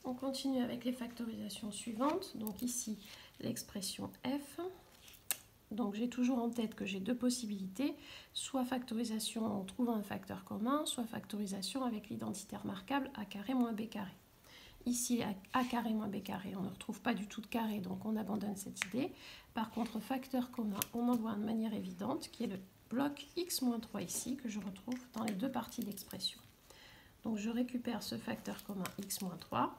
On continue avec les factorisations suivantes. Donc ici, l'expression f. Donc j'ai toujours en tête que j'ai deux possibilités, soit factorisation en trouvant un facteur commun, soit factorisation avec l'identité remarquable a carré moins b carré. Ici, a carré moins b carré, on ne retrouve pas du tout de carré, donc on abandonne cette idée. Par contre, facteur commun, on en voit de manière évidente, qui est le bloc x-3 ici, que je retrouve dans les deux parties d'expression. Donc je récupère ce facteur commun x-3,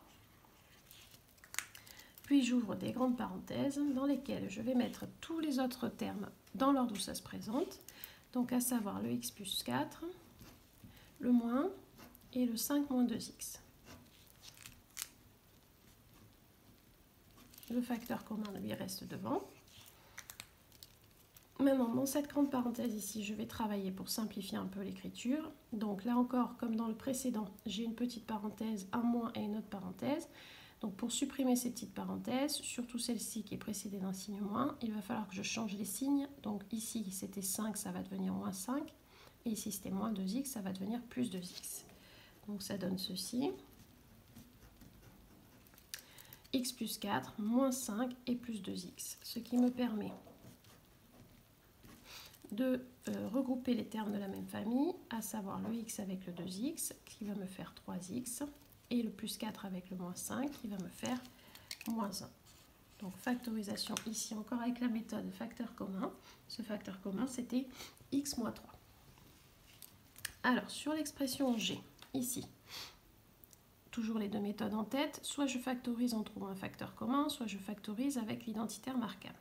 puis j'ouvre des grandes parenthèses dans lesquelles je vais mettre tous les autres termes dans l'ordre où ça se présente, donc à savoir le x plus 4, le moins et le 5 moins 2x. Le facteur commun lui reste devant. Maintenant, dans cette grande parenthèse ici, je vais travailler pour simplifier un peu l'écriture. Donc là encore, comme dans le précédent, j'ai une petite parenthèse, un moins et une autre parenthèse. Donc pour supprimer ces petites parenthèses, surtout celle-ci qui est précédée d'un signe moins, il va falloir que je change les signes. Donc ici, c'était 5, ça va devenir moins 5. Et ici, c'était moins 2x, ça va devenir plus 2x. Donc ça donne ceci. X plus 4, moins 5 et plus 2x. Ce qui me permet de regrouper les termes de la même famille, à savoir le x avec le 2x, qui va me faire 3x, et le plus 4 avec le moins 5, qui va me faire moins 1. Donc factorisation ici encore avec la méthode facteur commun. Ce facteur commun, c'était x moins 3. Alors, sur l'expression g, ici, toujours les deux méthodes en tête, soit je factorise en trouvant un facteur commun, soit je factorise avec l'identité remarquable.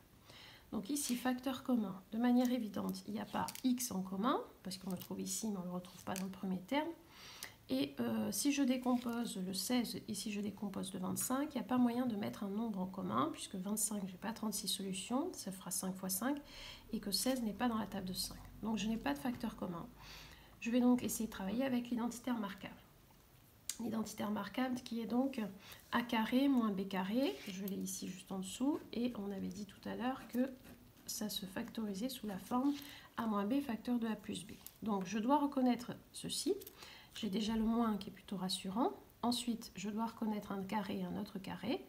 Donc ici, facteur commun, de manière évidente, il n'y a pas x en commun, parce qu'on le trouve ici, mais on ne le retrouve pas dans le premier terme. Et si je décompose le 16 et si je décompose le 25, il n'y a pas moyen de mettre un nombre en commun, puisque 25, je n'ai pas 36 solutions, ça fera 5 fois 5, et que 16 n'est pas dans la table de 5. Donc je n'ai pas de facteur commun. Je vais donc essayer de travailler avec l'identité remarquable. L'identité remarquable qui est donc a carré moins b carré, je l'ai ici juste en dessous, et on avait dit tout à l'heure que ça se factorisait sous la forme a moins b facteur de a plus b. Donc je dois reconnaître ceci, j'ai déjà le moins qui est plutôt rassurant, ensuite je dois reconnaître un carré et un autre carré.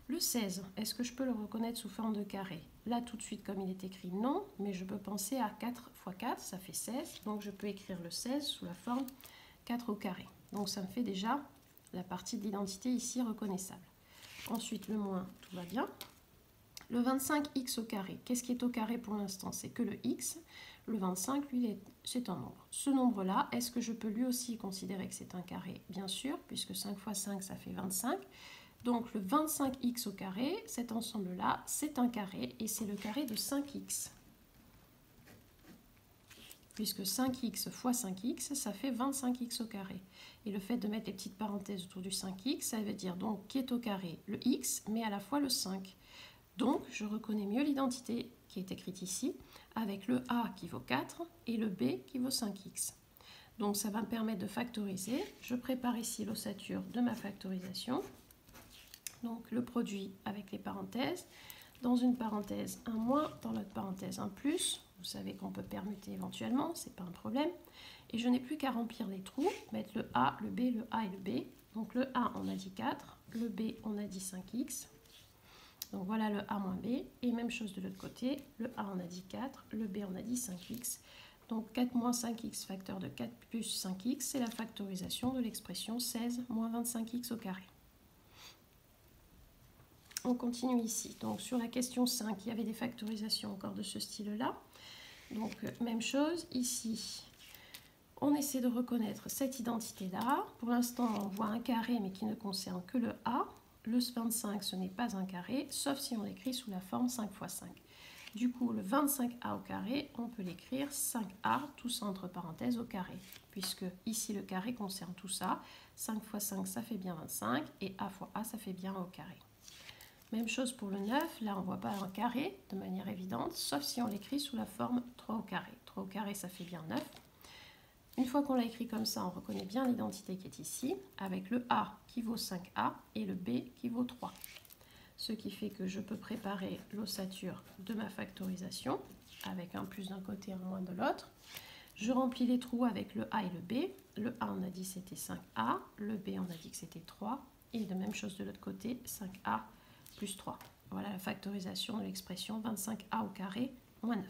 Le 16, est-ce que je peux le reconnaître sous forme de carré? Là tout de suite comme il est écrit non, mais je peux penser à 4 fois 4, ça fait 16, donc je peux écrire le 16 sous la forme 4 au carré. Donc ça me fait déjà la partie de l'identité ici reconnaissable. Ensuite le moins, tout va bien. Le 25x au carré, qu'est-ce qui est au carré pour l'instant? C'est que le x. Le 25, lui, c'est un nombre. Ce nombre-là, est-ce que je peux lui aussi considérer que c'est un carré? Bien sûr, puisque 5 fois 5, ça fait 25. Donc le 25x au carré, cet ensemble-là, c'est un carré et c'est le carré de 5x. Puisque 5x fois 5x, ça fait 25x au carré. Et le fait de mettre les petites parenthèses autour du 5x, ça veut dire donc qui est au carré le x, mais à la fois le 5. Donc, je reconnais mieux l'identité qui est écrite ici, avec le a qui vaut 4 et le b qui vaut 5x. Donc, ça va me permettre de factoriser. Je prépare ici l'ossature de ma factorisation. Donc, le produit avec les parenthèses. Dans une parenthèse, un moins, dans l'autre parenthèse, un plus. Vous savez qu'on peut permuter éventuellement, ce n'est pas un problème. Et je n'ai plus qu'à remplir les trous, mettre le A, le B, le A et le B. Donc le A, on a dit 4, le B, on a dit 5x. Donc voilà le A moins B. Et même chose de l'autre côté, le A, on a dit 4, le B, on a dit 5x. Donc 4 moins 5x facteur de 4 plus 5x, c'est la factorisation de l'expression 16 moins 25x au carré. On continue ici. Donc sur la question 5, il y avait des factorisations encore de ce style-là. Donc même chose, ici, on essaie de reconnaître cette identité-là. Pour l'instant, on voit un carré, mais qui ne concerne que le A. Le 25, ce n'est pas un carré, sauf si on l'écrit sous la forme 5 fois 5. Du coup, le 25A au carré, on peut l'écrire 5A, tout ça entre parenthèses au carré. Puisque ici, le carré concerne tout ça. 5 fois 5, ça fait bien 25, et A fois A, ça fait bien 1 au carré. Même chose pour le 9, là on ne voit pas un carré de manière évidente, sauf si on l'écrit sous la forme 3 au carré. 3 au carré, ça fait bien 9. Une fois qu'on l'a écrit comme ça, on reconnaît bien l'identité qui est ici, avec le A qui vaut 5A et le B qui vaut 3. Ce qui fait que je peux préparer l'ossature de ma factorisation, avec un plus d'un côté et un moins de l'autre. Je remplis les trous avec le A et le B. Le A, on a dit c'était 5A, le B, on a dit que c'était 3. Et de même chose de l'autre côté, 5a plus 3. Voilà la factorisation de l'expression 25a au carré moins 9.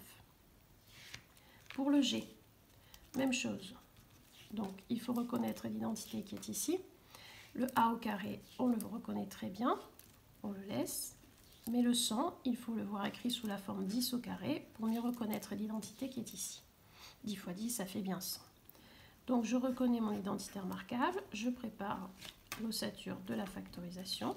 Pour le g, même chose. Donc, il faut reconnaître l'identité qui est ici. Le a au carré, on le reconnaît très bien. On le laisse. Mais le 100, il faut le voir écrit sous la forme 10 au carré pour mieux reconnaître l'identité qui est ici. 10 fois 10, ça fait bien 100. Donc, je reconnais mon identité remarquable. Je prépare l'ossature de la factorisation.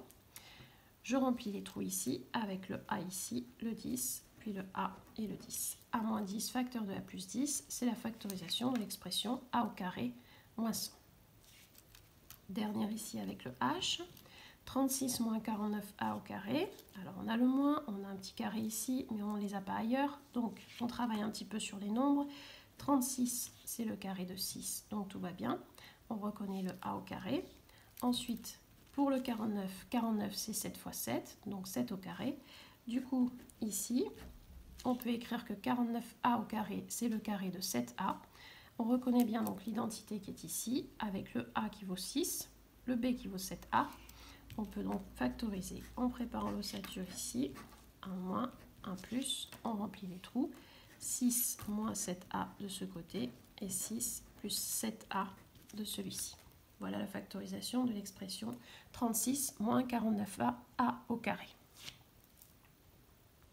Je remplis les trous ici avec le a ici, le 10, puis le a et le 10. a moins 10 facteur de a plus 10, c'est la factorisation de l'expression a au carré moins 100. Dernière ici avec le h. 36 moins 49a au carré. Alors on a le moins, on a un petit carré ici, mais on ne les a pas ailleurs. Donc on travaille un petit peu sur les nombres. 36, c'est le carré de 6, donc tout va bien. On reconnaît le a au carré. Ensuite, pour le 49, 49 c'est 7 fois 7, donc 7 au carré. Du coup, ici, on peut écrire que 49a au carré, c'est le carré de 7a. On reconnaît bien donc l'identité qui est ici, avec le a qui vaut 6, le b qui vaut 7a. On peut donc factoriser en préparant l'ossature ici, 1 moins, 1 plus, on remplit les trous, 6 moins 7a de ce côté et 6 plus 7a de celui-ci. Voilà la factorisation de l'expression 36 moins 49a au carré.